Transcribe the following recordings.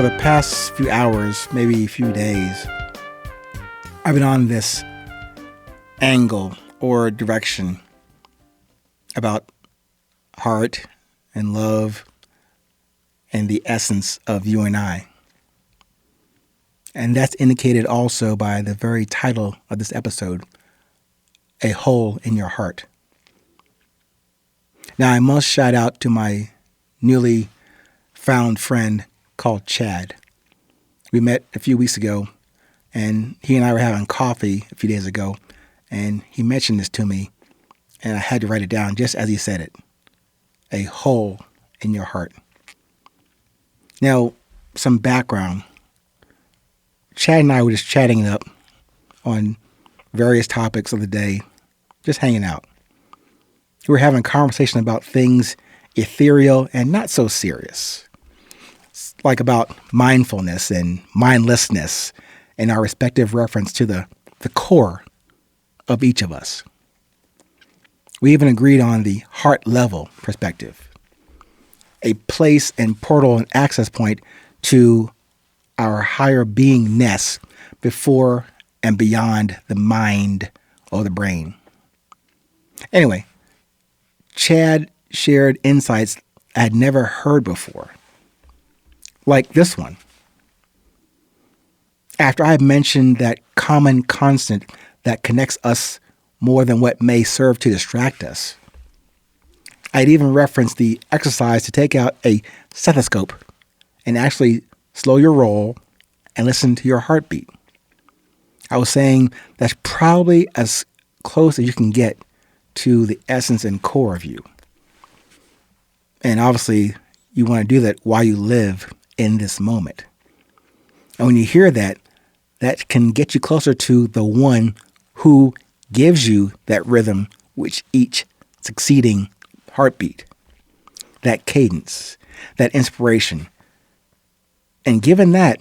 For the past few hours, maybe a few days, I've been on this angle or direction about heart and love and the essence of you and I. And that's indicated also by the very title of this episode, A Hole in Your Heart. Now, I must shout out to my newly found friend called Chad. We met a few weeks ago, and he and I were having coffee a few days ago, and he mentioned this to me, and I had to write it down just as he said it. A hole in your heart. Now, some background. Chad and I were just chatting it up on various topics of the day, just hanging out. We were having a conversation about things ethereal and not so serious, like about mindfulness and mindlessness and our respective reference to the core of each of us. We even agreed on the heart level perspective, a place and portal and access point to our higher beingness before and beyond the mind or the brain. Anyway, Chad shared insights I had never heard before, like this one. After I mentioned that common constant that connects us more than what may serve to distract us, I'd even referenced the exercise to take out a stethoscope and actually slow your roll and listen to your heartbeat. I was saying that's probably as close as you can get to the essence and core of you. And obviously, you want to do that while you live in this moment. And when you hear that, that can get you closer to the one who gives you that rhythm with each succeeding heartbeat, that cadence, that inspiration. And given that,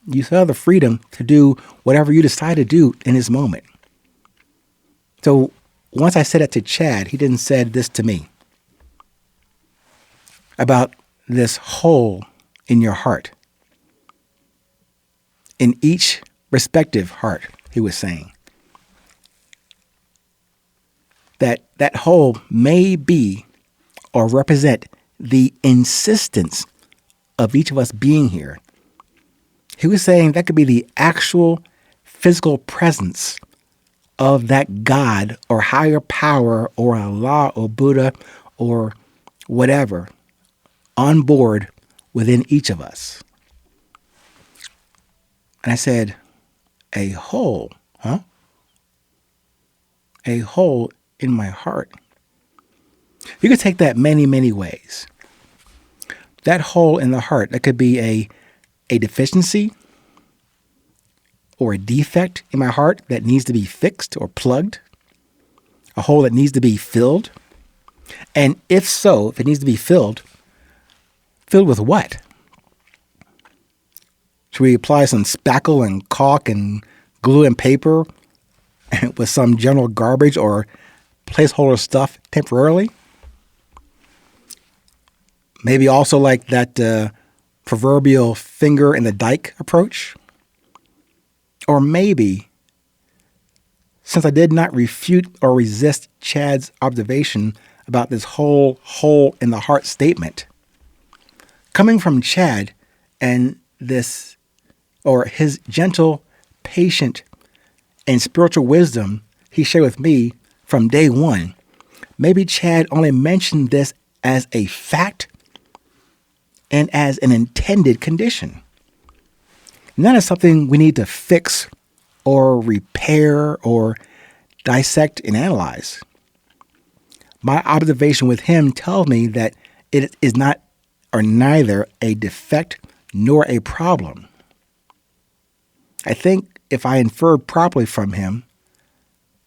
you still have the freedom to do whatever you decide to do in this moment. So once I said it to Chad, he didn't say this to me about this hole in your heart. In each respective heart, he was saying. That hole may be or represent the insistence of each of us being here. He was saying that could be the actual physical presence of that God or higher power or Allah or Buddha or whatever on board within each of us. And I said, a hole, huh? A hole in my heart. You could take that many, many ways. That hole in the heart, that could be a deficiency or a defect in my heart that needs to be fixed or plugged, a hole that needs to be filled. And if so, if it needs to be filled with what? Should we apply some spackle and caulk and glue and paper with some general garbage or placeholder stuff temporarily? Maybe also like that proverbial finger in the dike approach? Or maybe, since I did not refute or resist Chad's observation about this whole hole in the heart statement, coming from Chad and this, or his gentle, patient, and spiritual wisdom he shared with me from day one, maybe Chad only mentioned this as a fact and as an intended condition. Not as something we need to fix or repair or dissect and analyze. My observation with him tells me that it is not or neither a defect nor a problem. I think if I inferred properly from him,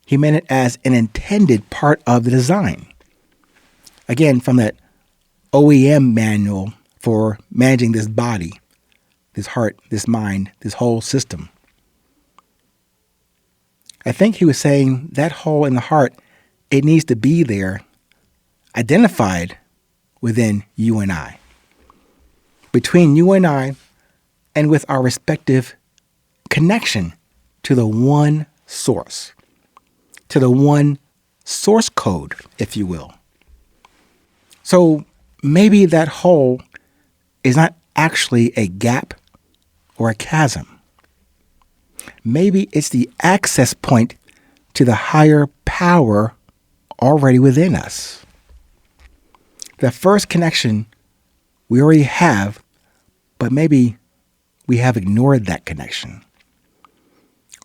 he meant it as an intended part of the design. Again, from that OEM manual for managing this body, this heart, this mind, this whole system. I think he was saying that hole in the heart, it needs to be there, identified within you and I. Between you and I, and with our respective connection to the one source, to the one source code, if you will. So maybe that hole is not actually a gap or a chasm. Maybe it's the access point to the higher power already within us. The first connection we already have, but maybe we have ignored that connection.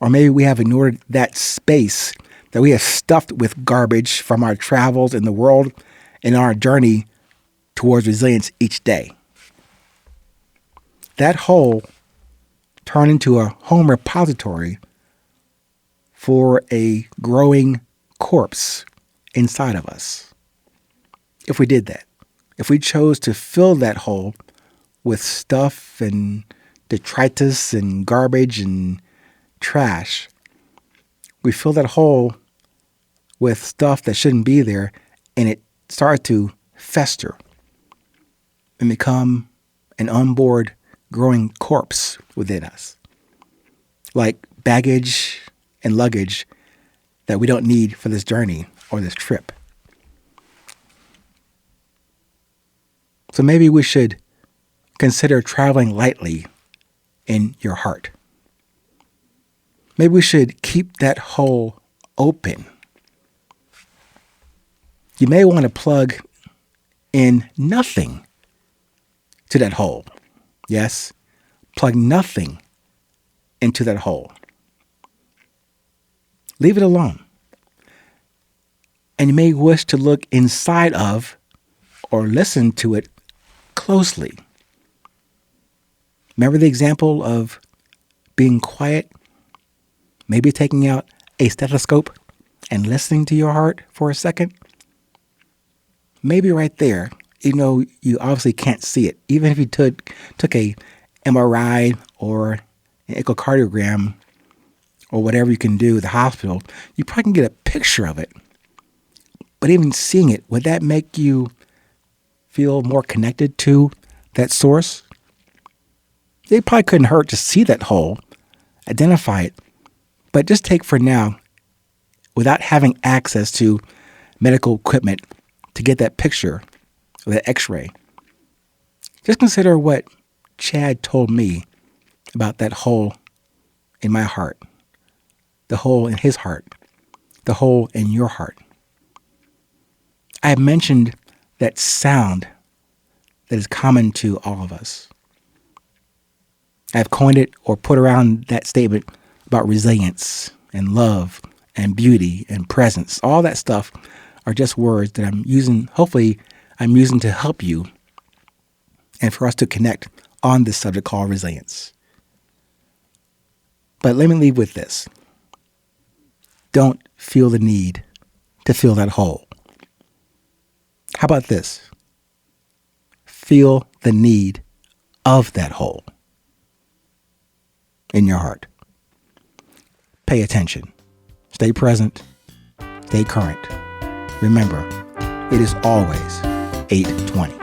Or maybe we have ignored that space that we have stuffed with garbage from our travels in the world and our journey towards resilience each day. That hole turned into a home repository for a growing corpse inside of us. If we did that, if we chose to fill that hole with stuff and detritus and garbage and trash, we fill that hole with stuff that shouldn't be there, and it starts to fester and become an onboard growing corpse within us, like baggage and luggage that we don't need for this journey or this trip. So maybe we should consider traveling lightly in your heart. Maybe we should keep that hole open. You may want to plug in nothing to that hole. Yes, plug nothing into that hole. Leave it alone. And you may wish to look inside of or listen to it closely. Remember the example of being quiet? Maybe taking out a stethoscope and listening to your heart for a second? Maybe right there, you obviously can't see it. Even if you took a MRI or an echocardiogram or whatever you can do at the hospital, you probably can get a picture of it. But even seeing it, would that make you feel more connected to that source? It probably couldn't hurt to see that hole, identify it, but just take for now, without having access to medical equipment to get that picture or that x-ray, just consider what Chad told me about that hole in my heart, the hole in his heart, the hole in your heart. I have mentioned that sound that is common to all of us. I've coined it or put around that statement about resilience and love and beauty and presence. All that stuff are just words that I'm using, hopefully I'm using to help you and for us to connect on this subject called resilience. But let me leave with this. Don't feel the need to fill that hole. How about this? Feel the need of that hole in your heart. Pay attention. Stay present. Stay current. Remember, it is always 8:20.